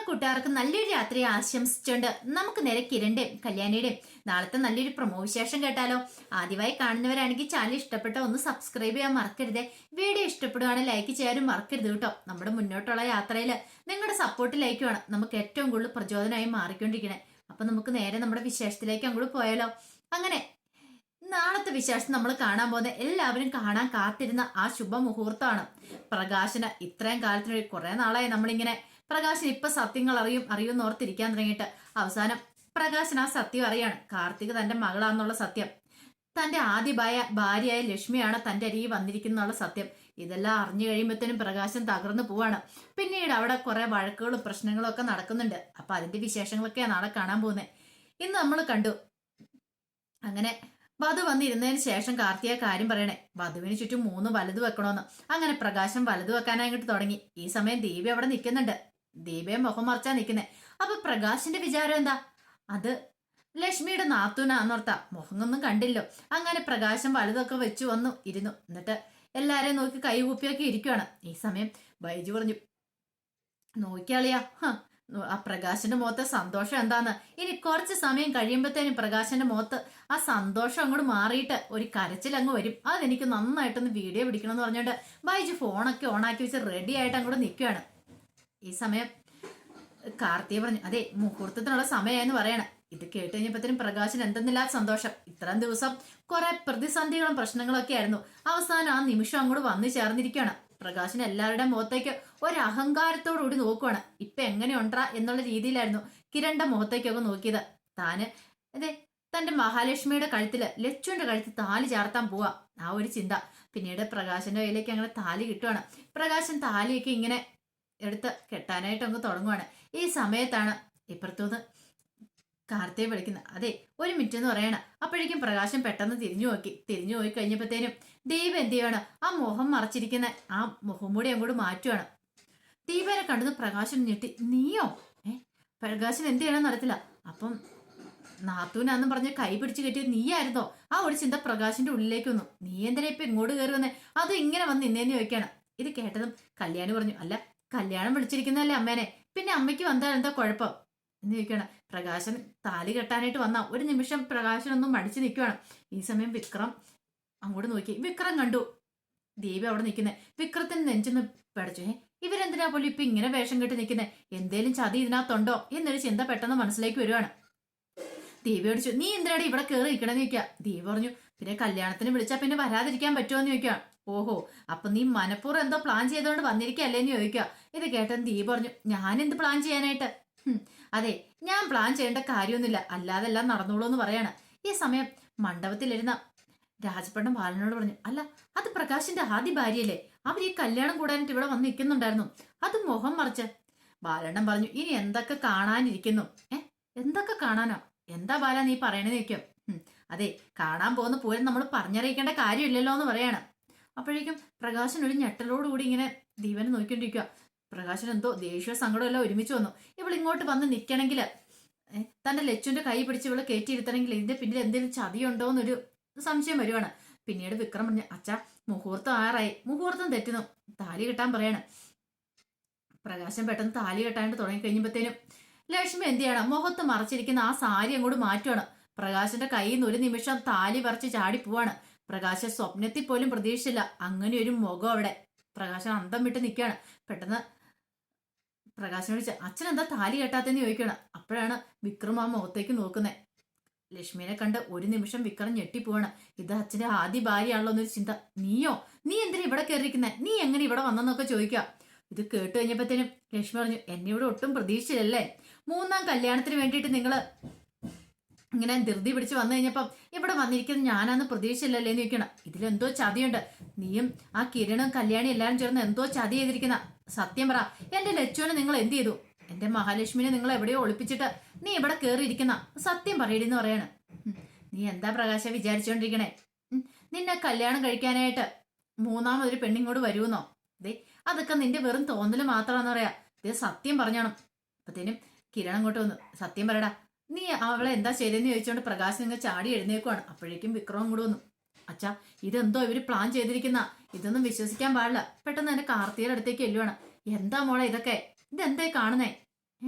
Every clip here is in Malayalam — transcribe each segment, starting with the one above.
കൂട്ടുകാർക്ക് നല്ലൊരു രാത്രി ആശംസിച്ചുകൊണ്ട് നമുക്ക് നേരെ കിരണിന്റെയും കല്യാണിയുടെയും നാളത്തെ നല്ലൊരു പ്രൊമോ വിശേഷം കേട്ടാലോ. ആദ്യമായി കാണുന്നവരാണെങ്കിൽ ചാനൽ ഇഷ്ടപ്പെട്ട ഒന്ന് സബ്സ്ക്രൈബ് ചെയ്യാൻ മറക്കരുത്. വീഡിയോ ഇഷ്ടപ്പെടുകയാണെങ്കിൽ ലൈക്ക് ചെയ്യാനും മറക്കരുത് കേട്ടോ. നമ്മുടെ മുന്നോട്ടുള്ള യാത്രയിൽ നിങ്ങളുടെ സപ്പോർട്ട് ലൈക്കുമാണ് നമുക്ക് ഏറ്റവും കൂടുതൽ പ്രചോദനമായി മാറിക്കൊണ്ടിരിക്കണേ. അപ്പൊ നമുക്ക് നേരെ നമ്മുടെ വിശേഷത്തിലേക്ക് അങ്ങോട്ട് പോയാലോ. അങ്ങനെ നാളത്തെ വിശേഷം നമ്മൾ കാണാൻ പോകുന്ന എല്ലാവരും കാണാൻ കാത്തിരുന്ന ആ ശുഭമുഹൂർത്തമാണ്. പ്രകാശന് ഇത്രയും കാലത്തിന് കുറെ നാളായി നമ്മളിങ്ങനെ പ്രകാശൻ ഇപ്പൊ സത്യങ്ങൾ അറിയുമെന്ന് ഓർത്തിരിക്കാൻ തുടങ്ങിയിട്ട് അവസാനം പ്രകാശൻ ആ സത്യം അറിയാണ്. കാർത്തിക് തന്റെ മകളാന്നുള്ള സത്യം, തന്റെ ആദ്യ ഭാര്യയായ ലക്ഷ്മിയാണ് തന്റെ അരികിൽ വന്നിരിക്കുന്നുള്ള സത്യം. ഇതെല്ലാം അറിഞ്ഞു കഴിയുമ്പോഴത്തേനും പ്രകാശൻ തകർന്നു പോവാണ്. പിന്നീട് അവിടെ കുറെ വഴക്കുകളും പ്രശ്നങ്ങളും ഒക്കെ നടക്കുന്നുണ്ട്. അപ്പൊ അതിന്റെ വിശേഷങ്ങളൊക്കെയാണ് നാളെ കാണാൻ പോകുന്നത്. ഇന്ന് നമ്മൾ കണ്ടു അങ്ങനെ വധു വന്നിരുന്നതിന് ശേഷം കാർത്തിക കാര്യം പറയണേ. വധുവിന് ചുറ്റും 3 വലതു വെക്കണോന്ന്. അങ്ങനെ പ്രകാശം വലതു വെക്കാനായിട്ട് തുടങ്ങി. ഈ സമയം ദീപ അവിടെ നിൽക്കുന്നുണ്ട്. ദീപയെ മുഖം മറച്ചാ നിൽക്കുന്നേ. അപ്പൊ പ്രകാശിന്റെ വിചാരം എന്താ, അത് ലക്ഷ്മിയുടെ നാത്തൂനാന്നോർത്താ. മുഖമൊന്നും കണ്ടില്ലോ. അങ്ങനെ പ്രകാശം വലുതൊക്കെ വെച്ചു വന്നു ഇരുന്നു. എന്നിട്ട് എല്ലാരെയും നോക്കി കൈകൂപ്പിയൊക്കെ ഇരിക്കുവാണ്. ഈ സമയം ബൈജു പറഞ്ഞു, നോക്കിയാളിയാ ആ പ്രകാശന്റെ മുഖത്തെ സന്തോഷം എന്താന്ന്. ഇനി കുറച്ച് സമയം കഴിയുമ്പോഴത്തേനും പ്രകാശന്റെ മുഖത്ത് ആ സന്തോഷം അങ്ങോട്ട് മാറിയിട്ട് ഒരു കരച്ചിലങ്ങ് വരും. അതെനിക്ക് നന്നായിട്ടൊന്ന് വീഡിയോ പിടിക്കണം എന്ന് പറഞ്ഞുകൊണ്ട് ബൈജു ഫോണൊക്കെ ഓണാക്കി വെച്ച് റെഡി ആയിട്ട് അങ്ങോട്ട് നിൽക്കുകയാണ്. ഈ സമയം കാർത്തിക പറഞ്ഞു, അതെ മുഹൂർത്തത്തിനുള്ള സമയമായെന്ന് പറയണം. ഇത് കേട്ട് കഴിഞ്ഞപ്പോഴത്തേനും പ്രകാശൻ എന്തെന്നില്ലാത്ത സന്തോഷം. ഇത്രയും ദിവസം കുറെ പ്രതിസന്ധികളും പ്രശ്നങ്ങളും ഒക്കെ ആയിരുന്നു. അവസാനം ആ നിമിഷം അങ്ങോട്ട് വന്നു ചേർന്നിരിക്കുകയാണ്. പ്രകാശൻ എല്ലാവരുടെ മുഖത്തേക്ക് ഒരു അഹങ്കാരത്തോടുകൂടി നോക്കുവാണ്. ഇപ്പൊ എങ്ങനെ ഉണ്ടാ എന്നുള്ള രീതിയിലായിരുന്നു കിരണിന്റെ മുഖത്തേക്കൊക്കെ നോക്കിയത്. താന് അതെ തന്റെ മഹാലക്ഷ്മിയുടെ കഴുത്തില് ലച്ചുവിന്റെ കഴുത്തിൽ താലി ചാർത്താൻ പോവാ, ആ ഒരു ചിന്ത. പിന്നീട് പ്രകാശന്റെ കയ്യിലേക്ക് അങ്ങനെ താലി കിട്ടുവാണ്. പ്രകാശൻ താലിയൊക്കെ ഇങ്ങനെ എടുത്ത് കെട്ടാനായിട്ട് അങ്ങ് തുടങ്ങുവാണ്. ഈ സമയത്താണ് ഇപ്പുറത്തുനിന്ന് കാർത്തിയെ വിളിക്കുന്നത്. അതെ 1 മിനിറ്റ് എന്ന് പറയണ. അപ്പോഴേക്കും പ്രകാശം പെട്ടെന്ന് തിരിഞ്ഞു പോയി കഴിഞ്ഞപ്പോഴത്തേനും ദീപ എന്ത് ചെയ്യാണ്, ആ മുഖം മറച്ചിരിക്കുന്ന ആ മുഖം മൂടി അങ്ങോട്ട് മാറ്റുവാണ്. ദീപനെ കണ്ടത് പ്രകാശൻ ഞെട്ടി. നീയോ? പ്രകാശൻ എന്ത് ചെയ്യണമെന്ന് അറിയത്തില്ല. അപ്പം നാത്തൂനാന്നും പറഞ്ഞ് കൈ പിടിച്ച് കെട്ടിയത് നീയായിരുന്നോ? ആ ഒരു ചിന്ത പ്രകാശിന്റെ ഉള്ളിലേക്ക് വന്നു. നീ എന്തിനാ ഇപ്പൊ ഇങ്ങോട്ട് കയറി വന്നേ? അതും ഇങ്ങനെ വന്ന് നിന്നേന്ന് ചോദിക്കാണ്. ഇത് കേട്ടതും കല്യാണി പറഞ്ഞു, അല്ല കല്യാണം വിളിച്ചിരിക്കുന്നതല്ലേ അമ്മേനെ, പിന്നെ അമ്മയ്ക്ക് വന്നാൽ എന്താ കുഴപ്പം എന്ന് ചോദിക്കുകയാണ്. പ്രകാശൻ താലി കെട്ടാനായിട്ട് വന്ന ഒരു നിമിഷം പ്രകാശനൊന്നും മടിച്ചു നിൽക്കുകയാണ്. ഈ സമയം വിക്രം അങ്ങോട്ട് നോക്കി. വിക്രം കണ്ടു ദേവി അവിടെ നിൽക്കുന്നത്. വിക്രത്തിന് നെഞ്ചൊന്ന് പടച്ചു. ഇവരെന്തിനാ പോലും ഇപ്പൊ ഇങ്ങനെ വേഷം കെട്ടി നിൽക്കുന്നത്? എന്തേലും ചതി ഇതിനകത്തുണ്ടോ എന്നൊരു ചിന്ത പെട്ടെന്ന് മനസ്സിലേക്ക് വരുവാണ്. ദേവി ഓടിച്ചു, നീ എന്തിനാണ് ഇവിടെ കയറി നിൽക്കണമെന്ന് ചോദിക്കുക. ദേവി പറഞ്ഞു, പിന്നെ കല്യാണത്തിന് വിളിച്ചാൽ പിന്നെ വരാതിരിക്കാൻ പറ്റുമോ എന്ന് ചോദിക്കുക. ഓഹോ, അപ്പൊ നീ മനഃപൂർവ്വം എന്തോ പ്ലാൻ ചെയ്തുകൊണ്ട് വന്നിരിക്കല്ലേന്ന് ചോദിക്കുക. ഇത് കേട്ടെന്ന് ദീപ പറഞ്ഞു, ഞാൻ എന്ത് പ്ലാൻ ചെയ്യാനായിട്ട്? അതെ ഞാൻ പ്ലാൻ ചെയ്യേണ്ട കാര്യമൊന്നുമില്ല, അല്ലാതെല്ലാം നടന്നോളൂ എന്ന് പറയാണ്. ഈ സമയം മണ്ഡപത്തിലിരുന്ന രാജപ്പട്ടം ബാലനോട് പറഞ്ഞു, അല്ല അത് പ്രകാശിന്റെ ആദ്യ ഭാര്യയല്ലേ, അവർ ഈ കല്യാണം കൂടാനായിട്ട് ഇവിടെ വന്ന് നിൽക്കുന്നുണ്ടായിരുന്നു, അത് മുഖം മറിച്ച്. ബാലണ്ണൻ പറഞ്ഞു, ഇനി എന്തൊക്കെ കാണാനിരിക്കുന്നു? എന്തൊക്കെ കാണാനോ? എന്താ ബാല നീ പറയണേ നിൽക്കും. അതെ കാണാൻ പോകുന്ന പൂരം നമ്മൾ പറഞ്ഞറിയിക്കേണ്ട കാര്യമില്ലല്ലോ എന്ന് പറയാണ്. അപ്പോഴേക്കും പ്രകാശൻ ഒരു ഞെട്ടലോടുകൂടി ഇങ്ങനെ ദീപനെ നോക്കിക്കൊണ്ടിരിക്കുക. പ്രകാശൻ എന്തോ ദേഷ്യ സങ്കടം എല്ലാം ഒരുമിച്ച് വന്നു. ഇവൾ ഇങ്ങോട്ട് വന്ന് നിൽക്കണമെങ്കിൽ തന്റെ ലച്ചുവിന്റെ കൈ പിടിച്ച് ഇവളെ കയറ്റിയിരുത്തണമെങ്കിൽ ഇതിന്റെ പിന്നിൽ എന്തെങ്കിലും ചതിയുണ്ടോ എന്നൊരു സംശയം വരുവാണ്. പിന്നീട് വിക്രം പറഞ്ഞു, അച്ഛാ മുഹൂർത്തം ആറായി, മുഹൂർത്തം തെറ്റുന്നു, താലി കെട്ടാൻ പറയാണ്. പ്രകാശൻ പെട്ടെന്ന് താലി കെട്ടാനായിട്ട് തുടങ്ങി കഴിഞ്ഞപ്പോഴത്തേനും ലക്ഷ്മി എന്ത് ചെയ്യണം, മുഖത്ത് മറച്ചിരിക്കുന്ന ആ സാരി അങ്ങോട്ട് മാറ്റുവാണ്. പ്രകാശന്റെ കയ്യിൽ നിന്ന് ഒരു നിമിഷം താലി പറിച്ച് ചാടി പോവാണ്. പ്രകാശൻ സ്വപ്നത്തിൽ പോലും പ്രതീക്ഷിച്ചില്ല അങ്ങനെ ഒരു മുഖം അവിടെ. പ്രകാശൻ അന്തം വിട്ട് നിൽക്കുകയാണ്. പെട്ടെന്ന് പ്രകാശൻ വിളിച്ച്, അച്ഛൻ എന്താ താലി കെട്ടാത്തെന്ന് ചോദിക്കണം. അപ്പോഴാണ് വിക്രം ആ മുഖത്തേക്ക് നോക്കുന്നത്. ലക്ഷ്മിനെ കണ്ട് ഒരു നിമിഷം വിക്രം ഞെട്ടിപ്പോവാണ്. ഇത് അച്ഛന്റെ ആദ്യ ഭാര്യയാണല്ലോ എന്നൊരു ചിന്ത. നീയോ? നീ എന്തിനാ ഇവിടെ കയറിയിരിക്കുന്നത്? നീ എങ്ങനെ ഇവിടെ വന്നെന്നൊക്കെ ചോദിക്കുക. ഇത് കേട്ട് കഴിഞ്ഞപ്പോഴത്തേനും ലക്ഷ്മി പറഞ്ഞു, എന്നെ ഇവിടെ ഒട്ടും പ്രതീക്ഷിച്ചില്ലല്ലേ, 3ാം കല്യാണത്തിന് വേണ്ടിയിട്ട് നിങ്ങള് ഇങ്ങനെ ധൃതി പിടിച്ച് വന്നു കഴിഞ്ഞപ്പം ഇവിടെ വന്നിരിക്കുന്നത് ഞാനാന്ന് പ്രതീക്ഷിച്ചില്ലല്ലേ എന്ന് ചോദിക്കണം. ഇതിലെന്തോ ചതിയുണ്ട്. നീയും ആ കിരണും കല്യാണി എല്ലാവരും ചേർന്ന് എന്തോ ചതി ചെയ്തിരിക്കുന്ന. സത്യം പറ, എന്റെ ലച്ചുവിനെ നിങ്ങൾ എന്ത് ചെയ്തു? എന്റെ മഹാലക്ഷ്മിനെ നിങ്ങൾ എവിടെയോ ഒളിപ്പിച്ചിട്ട് നീ ഇവിടെ കയറിയിരിക്കുന്ന സത്യം പറയടിന്ന് പറയാണ്. നീ എന്താ പ്രകാശ വിചാരിച്ചോണ്ടിരിക്കണേ? നിന്നെ കല്യാണം കഴിക്കാനായിട്ട് 3ാമതൊരു പെണ്ണിങ്ങോട് വരുമെന്നോ? ദേ അതൊക്കെ നിന്റെ വെറും തോന്നല് മാത്രമാണെന്ന് പറയാ. ഇത് സത്യം പറഞ്ഞോണം. അപ്പത്തേനും കിരൺ അങ്ങോട്ട് വന്നു, സത്യം പറയടാ, നീ അവളെ എന്താ ചെയ്തെന്ന് ചോദിച്ചുകൊണ്ട് പ്രകാശ് നിങ്ങൾ ചാടി എഴുന്നേക്കുവാണ്. അപ്പോഴേക്കും വിക്രം കൂടെ വന്നു, അച്ഛാ ഇതെന്തോ ഇവര് പ്ലാൻ ചെയ്തിരിക്കുന്ന, ഇതൊന്നും വിശ്വസിക്കാൻ പാടില്ല. പെട്ടെന്ന് എന്റെ കാർത്തിയുടെ അടുത്തേക്ക് എല്ലുവാണ്. എന്താ മോളെ ഇതൊക്കെ? ഇതെന്തേ കാണുന്നേ?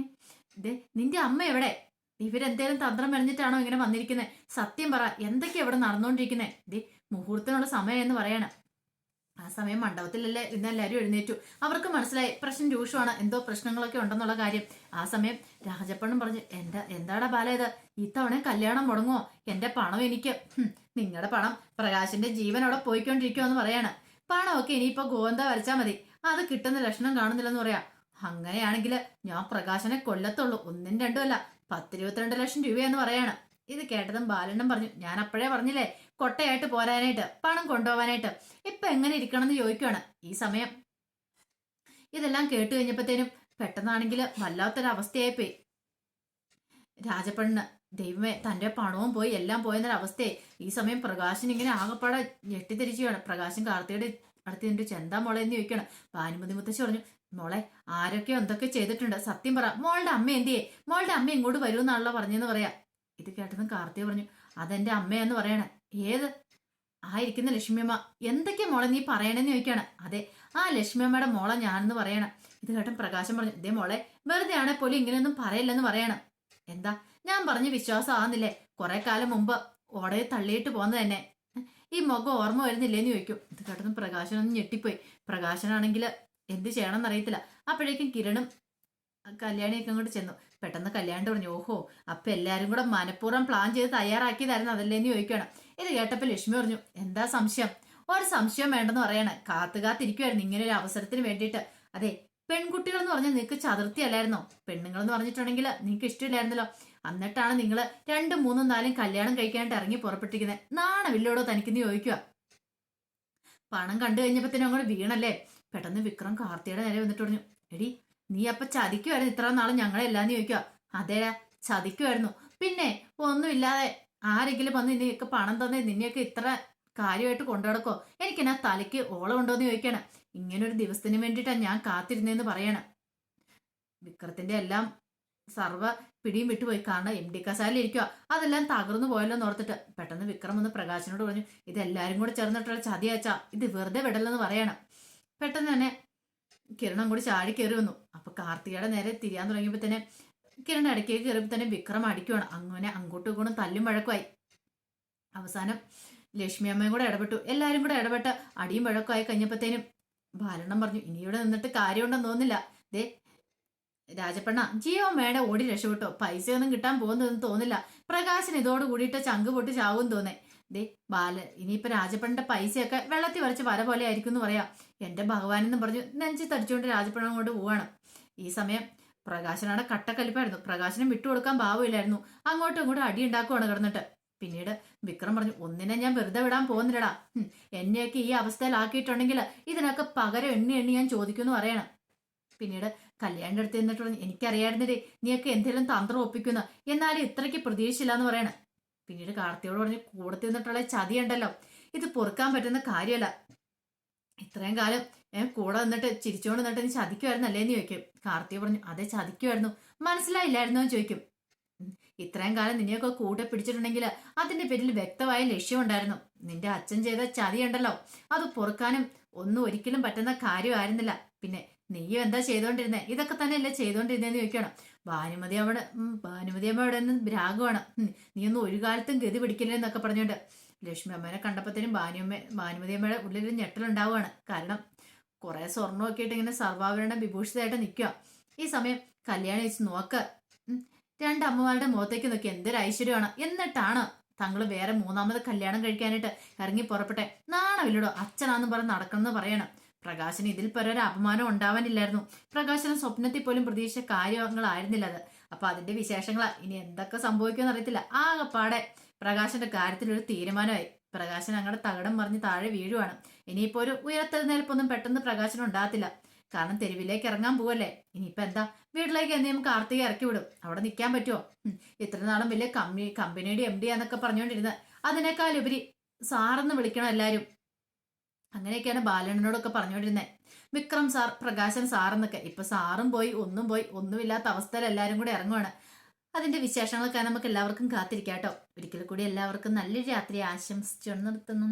ഇത് നിന്റെ അമ്മ എവിടെ? ഇവരെന്തേലും തന്ത്രം മെനഞ്ഞിട്ടാണോ ഇങ്ങനെ വന്നിരിക്കുന്നത്? സത്യം പറ, എന്തൊക്കെയാ ഇവിടെ നടന്നുകൊണ്ടിരിക്കുന്നത്? ഇത് മുഹൂർത്തത്തിനുള്ള സമയം എന്ന് പറയണം. ആ സമയം മണ്ഡപത്തിലല്ലേ ഇന്ന് എല്ലാവരും എഴുന്നേറ്റു. അവർക്ക് മനസ്സിലായി പ്രശ്നം രൂക്ഷമാണ്, എന്തോ പ്രശ്നങ്ങളൊക്കെ ഉണ്ടെന്നുള്ള കാര്യം. ആ സമയം രാജപ്പണ്ണും പറഞ്ഞു, എന്താടാ ബാല ഇത്? ഇത്തവണ കല്യാണം മുടങ്ങുമോ? എന്റെ പണം എനിക്ക്. നിങ്ങളുടെ പണം, പ്രകാശിന്റെ ജീവൻ അവിടെ പോയിക്കൊണ്ടിരിക്കുമെന്ന് പറയാണ്. പണമൊക്കെ ഇനിയിപ്പോ ഗോവന്ത വരച്ചാൽ മതി, അത് കിട്ടുന്ന ലക്ഷണം കാണുന്നില്ലെന്ന് പറയാ. അങ്ങനെയാണെങ്കിൽ ഞാൻ പ്രകാശനെ കൊല്ലത്തുള്ളൂ, ഒന്നും രണ്ടും അല്ല, 10-22 ലക്ഷം രൂപയെന്ന് പറയാണ്. ഇത് കേട്ടതും ബാലണ്ണൻ പറഞ്ഞു, ഞാൻ അപ്പോഴേ പറഞ്ഞില്ലേ കൊട്ടയായിട്ട് പോരാനായിട്ട്, പണം കൊണ്ടുപോകാനായിട്ട്. ഇപ്പൊ എങ്ങനെ ഇരിക്കണം എന്ന് ചോദിക്കുവാണ്. ഈ സമയം ഇതെല്ലാം കേട്ട് കഴിഞ്ഞപ്പോഴത്തേനും പെട്ടെന്നാണെങ്കിൽ വല്ലാത്തൊരവസ്ഥയായിപ്പോയി രാജപ്പണ്ണിന്. ദൈവമേ, തന്റെ പണവും പോയി, എല്ലാം പോയെന്നൊരവസ്ഥയെ. ഈ സമയം പ്രകാശൻ ഇങ്ങനെ ആകെപ്പാടെ ഞെട്ടിത്തിരിക്കുകയാണ്. പ്രകാശൻ കാർത്തിയുടെ അടുത്ത് നിന്റെ ചെന്താ മോളെ എന്ന് ചോദിക്കണം. ഭാനുമതി മുത്തശ്ശി പറഞ്ഞു, മോളെ ആരൊക്കെയോ എന്തൊക്കെ ചെയ്തിട്ടുണ്ട്, സത്യം പറ. മോളുടെ അമ്മ എന്തിയേ? മോളുടെ അമ്മ ഇങ്ങോട്ട് വരുമെന്നാണല്ലോ പറഞ്ഞെന്ന് പറയാ. ഇത് കേട്ടതും കാർത്തിക പറഞ്ഞു, അതെന്റെ അമ്മയെന്ന് പറയണേ. ഏത്? ആ ഇരിക്കുന്ന ലക്ഷ്മിയമ്മ. എന്തൊക്കെയാ മോളെ നീ പറയണെന്ന് ചോദിക്കാണ്. അതെ, ആ ലക്ഷ്മിയമ്മയുടെ മോളെ ഞാനെന്ന് പറയണം. ഇത് കേട്ടൻ പ്രകാശം പറഞ്ഞു, ഇതേ മോളെ വെറുതെ ആണെ പോലും ഇങ്ങനെയൊന്നും പറയില്ലെന്ന് പറയണം. എന്താ ഞാൻ പറഞ്ഞ് വിശ്വാസം ആവുന്നില്ലേ? കുറെ കാലം മുമ്പ് ഓടയെ തള്ളിയിട്ട് പോന്നത് തന്നെ, ഈ മുഖം ഓർമ്മ വരുന്നില്ലേന്ന് ചോദിക്കും. ഇത് കേട്ടതും പ്രകാശനൊന്നും ഞെട്ടിപ്പോയി. പ്രകാശനാണെങ്കിൽ എന്ത് ചെയ്യണമെന്ന് അറിയത്തില്ല. അപ്പോഴേക്കും കിരണും കല്യാണിയൊക്കെ അങ്ങോട്ട് ചെന്നു. പെട്ടെന്ന് കല്യാണി പറഞ്ഞു, ഓഹോ, അപ്പൊ എല്ലാരും കൂടെ മനഃപൂർവ്വം പ്ലാൻ ചെയ്ത് തയ്യാറാക്കിയതായിരുന്നു അതല്ലേന്ന് ചോദിക്കണം. ഇത് കേട്ടപ്പോ ലക്ഷ്മി പറഞ്ഞു, എന്താ സംശയം? ഒരു സംശയം വേണ്ടെന്ന് പറയണേ. കാത്തിരിക്കുവായിരുന്നു ഇങ്ങനെ ഒരു അവസരത്തിന് വേണ്ടിയിട്ട്. അതെ, പെൺകുട്ടികൾ എന്ന് പറഞ്ഞാൽ നിനക്ക് ചതുർത്ഥി അല്ലായിരുന്നോ? പെണ്ണുങ്ങൾ എന്ന് പറഞ്ഞിട്ടുണ്ടെങ്കിൽ നിനക്ക് ഇഷ്ടമില്ലായിരുന്നല്ലോ. എന്നിട്ടാണ് നിങ്ങൾ 2, 3, 4 കല്യാണം കഴിക്കാനായിട്ട് ഇറങ്ങി പുറപ്പെട്ടിരിക്കുന്നത്. നാണമില്ലോടോ തനിക്കെന്ന് ചോദിക്കുക. പണം കണ്ടു കഴിഞ്ഞപ്പോ അങ്ങോട്ട് വീണല്ലേ. പെട്ടെന്ന് വിക്രം കാർത്തിയുടെ നേരെ വന്നിട്ട് പറഞ്ഞു, എടി നീ അപ്പൊ ചതിക്കുമായിരുന്നു ഇത്ര നാളും ഞങ്ങളെല്ലാന്ന് ചോദിക്കുക. അതേടാ, ചതിക്കുമായിരുന്നു. പിന്നെ ഒന്നുമില്ലാതെ ആരെങ്കിലും വന്ന് നിന്നെയൊക്കെ പണം തന്നെ നിന്നെയൊക്കെ ഇത്ര കാര്യമായിട്ട് കൊണ്ടുനടക്കോ? എനിക്കെന്നാ തലയ്ക്ക് ഓളം ഉണ്ടോന്ന് ചോദിക്കാണ്. ഇങ്ങനൊരു ദിവസത്തിന് വേണ്ടിയിട്ടാണ് ഞാൻ കാത്തിരുന്നേന്ന് പറയണ. വിക്രത്തിന്റെ എല്ലാം സർവ്വ പിടിയും വിട്ടുപോയി. കാരണം MD കസാലിരിക്കുക, അതെല്ലാം തകർന്നു പോയല്ലോ എന്ന് ഓർത്തിട്ട്. പെട്ടെന്ന് വിക്രം ഒന്ന് പ്രകാശനോട് പറഞ്ഞു, ഇതെല്ലാരും കൂടെ ചേർന്നിട്ടുള്ള ചതിയാച്ചാ, ഇത് വെറുതെ വിടലെന്ന് പറയണം. പെട്ടെന്ന് തന്നെ കിരണം കൂടി ചാടി കയറി വന്നു. അപ്പൊ കാർത്തികയുടെ നേരെ തിരിയാൻ തുടങ്ങിയപ്പോ തന്നെ കിരൺ ഇടയ്ക്കേക്ക് കയറിയപ്പോ തന്നെ വിക്രം അടിക്കുവാണ്. അങ്ങനെ അങ്ങോട്ടും ഇങ്ങോട്ടും തല്ലും വഴക്കുമായി. അവസാനം ലക്ഷ്മി അമ്മയും കൂടെ ഇടപെട്ടു. എല്ലാരും കൂടെ ഇടപെട്ട് അടിയും വഴക്കുമായി കഴിഞ്ഞപ്പോഴത്തേനും ബാലണ്ണം പറഞ്ഞു, ഇനി ഇവിടെ നിന്നിട്ട് കാര്യമുണ്ടെന്ന് തോന്നില്ല. ദേ രാജപ്പണ്ണ, ജിയോ മേടെ ഓടി രക്ഷപ്പെട്ടോ, പൈസയൊന്നും കിട്ടാൻ പോകുന്നതെന്ന് തോന്നില്ല. പ്രകാശൻ ഇതോട് കൂടിയിട്ട് ചങ്ക് പൊട്ടി ചാവും തോന്നേ. ദേ ഇനിയിപ്പോ രാജപ്പണ്ണന്റെ പൈസയൊക്കെ വെള്ളത്തിൽ വരച്ച് വര പോലെ ആയിരിക്കും എന്ന് പറയാം. എന്റെ ഭഗവാൻ എന്ന് പറഞ്ഞു നെഞ്ചി തടിച്ചുകൊണ്ട് രാജപ്പണ്ണ കൊണ്ട് പോവാണ്. ഈ സമയം പ്രകാശനാണ് കട്ടക്കലിപ്പായിരുന്നു. പ്രകാശനം വിട്ടുകൊടുക്കാൻ ഭാവമില്ലായിരുന്നു. അങ്ങോട്ടും ഇങ്ങോട്ടും അടി ഉണ്ടാക്കുവാണ് കിടന്നിട്ട്. പിന്നീട് വിക്രം പറഞ്ഞു, ഒന്നിനെ ഞാൻ വെറുതെ വിടാൻ പോകുന്നില്ലടാ. എന്നെയൊക്കെ ഈ അവസ്ഥയിലാക്കിയിട്ടുണ്ടെങ്കിൽ ഇതിനൊക്കെ പകരം എണ്ണി ഞാൻ ചോദിക്കുമെന്ന് പറയണം. പിന്നീട് കല്യാണിന്റെ അടുത്ത് നിന്നിട്ട് പറഞ്ഞു, എനിക്കറിയായിരുന്നേ നീയൊക്കെ എന്തെങ്കിലും തന്ത്രം ഒപ്പിക്കുന്ന, എന്നാലും ഇത്രയ്ക്ക് പ്രതീക്ഷിച്ചില്ല എന്ന് പറയണം. പിന്നീട് കാർത്തിയോട് പറഞ്ഞു, കൂടെ തിന്നിട്ടുള്ള ചതിയുണ്ടല്ലോ, ഇത് പൊറുക്കാൻ പറ്റുന്ന കാര്യമല്ല. ഇത്രയും കാലം കൂടെ നിന്നിട്ട് ചിരിച്ചോണ്ട് നിന്നിട്ട് നീ ചതിക്കുമായിരുന്നു അല്ലേന്ന് ചോദിക്കും. കാർത്തിക പറഞ്ഞു, അതെ ചതിക്കുമായിരുന്നു, മനസ്സിലായില്ലായിരുന്നോ എന്ന് ചോദിക്കും. ഇത്രയും കാലം നിന്നെയൊക്കെ കൂടെ പിടിച്ചിട്ടുണ്ടെങ്കിൽ അതിന്റെ പേരിൽ വ്യക്തമായ ലക്ഷ്യമുണ്ടായിരുന്നു. നിന്റെ അച്ഛൻ ചെയ്ത ചതിയുണ്ടല്ലോ, അത് പൊറുക്കാനും ഒന്നും ഒരിക്കലും പറ്റുന്ന കാര്യമായിരുന്നില്ല. പിന്നെ നീയും എന്താ ചെയ്തോണ്ടിരുന്നേ? ഇതൊക്കെ തന്നെയല്ലേ ചെയ്തോണ്ടിരുന്നേന്ന് ചോദിക്കണം. ഭാനുമതി അമ്മ അവിടെ നിന്ന് ഭ്രാഗമാണ്. നീ ഒന്നും ഒരു കാലത്തും ഗതി പിടിക്കില്ല എന്നൊക്കെ പറഞ്ഞോണ്ട് ലക്ഷ്മി അമ്മേനെ കണ്ടപ്പോഴത്തേനും ഭാനുമതി അമ്മയുടെ ഉള്ളിലൊരു ഞെട്ടലുണ്ടാവുകയാണ്. കാരണം കുറെ സ്വർണ്ണമൊക്കെ ആയിട്ട് ഇങ്ങനെ സർവാഭരണം വിഭൂഷിതമായിട്ട് നിൽക്കുക. ഈ സമയം കല്യാണം വെച്ച് നോക്ക്, 2 അമ്മമാരുടെ മുഖത്തേക്ക് നോക്കി, എന്തൊരു ഐശ്വര്യമാണ്. എന്നിട്ടാണ് തങ്ങൾ വേറെ 3ാമത് കല്യാണം കഴിക്കാനായിട്ട് ഇറങ്ങി പുറപ്പെട്ടെ. നാണമില്ലടോ അച്ഛനാന്ന് പറഞ്ഞ് നടക്കണമെന്ന് പറയണം. പ്രകാശന് ഇതിൽ പരൊരു അപമാനം ഉണ്ടാവാനില്ലായിരുന്നു. പ്രകാശന് സ്വപ്നത്തിൽ പോലും പ്രതീക്ഷിച്ച കാര്യങ്ങളായിരുന്നില്ല അത്. അപ്പൊ അതിന്റെ വിശേഷങ്ങളാ. ഇനി എന്തൊക്കെ സംഭവിക്കുമെന്ന് അറിയത്തില്ല. ആകെപ്പാടെ പ്രകാശന്റെ കാര്യത്തിൽ ഒരു തീരുമാനമായി. പ്രകാശൻ അങ്ങടെ തകടം മറിഞ്ഞ് താഴെ വീഴുവാണ്. ഇനിയിപ്പോ ഒരു ഉയർത്തെഴുന്നേൽപ്പൊന്നും പെട്ടെന്ന് പ്രകാശനം ഉണ്ടാകത്തില്ല. കാരണം തെരുവിലേക്ക് ഇറങ്ങാൻ പോവല്ലേ. ഇനിയിപ്പോ എന്താ, വീട്ടിലേക്ക് എന്തെങ്കിലും കാർത്തിക ഇറക്കി വിടും. അവിടെ നിൽക്കാൻ പറ്റുമോ? ഇത്ര നാളും വലിയ കമ്പനിയുടെ MD എന്നൊക്കെ പറഞ്ഞുകൊണ്ടിരുന്നത്, അതിനേക്കാൾ ഉപരി സാറെന്ന് വിളിക്കണം എല്ലാരും. അങ്ങനെയൊക്കെയാണ് ബാലണ്ണനോടൊക്കെ പറഞ്ഞുകൊണ്ടിരുന്നത്. വിക്രം സാർ, പ്രകാശൻ സാറെന്നൊക്കെ. ഇപ്പൊ സാറും പോയി, ഒന്നും പോയി, ഒന്നുമില്ലാത്ത അവസ്ഥയിൽ എല്ലാരും കൂടെ ഇറങ്ങുവാണ്. അതിന്റെ വിശേഷങ്ങളൊക്കെ നമുക്ക് എല്ലാവർക്കും കാത്തിരിക്കാട്ടോ. ഒരിക്കൽ കൂടി എല്ലാവർക്കും നല്ലൊരു രാത്രി ആശംസിച്ചു നിർത്തുന്നു.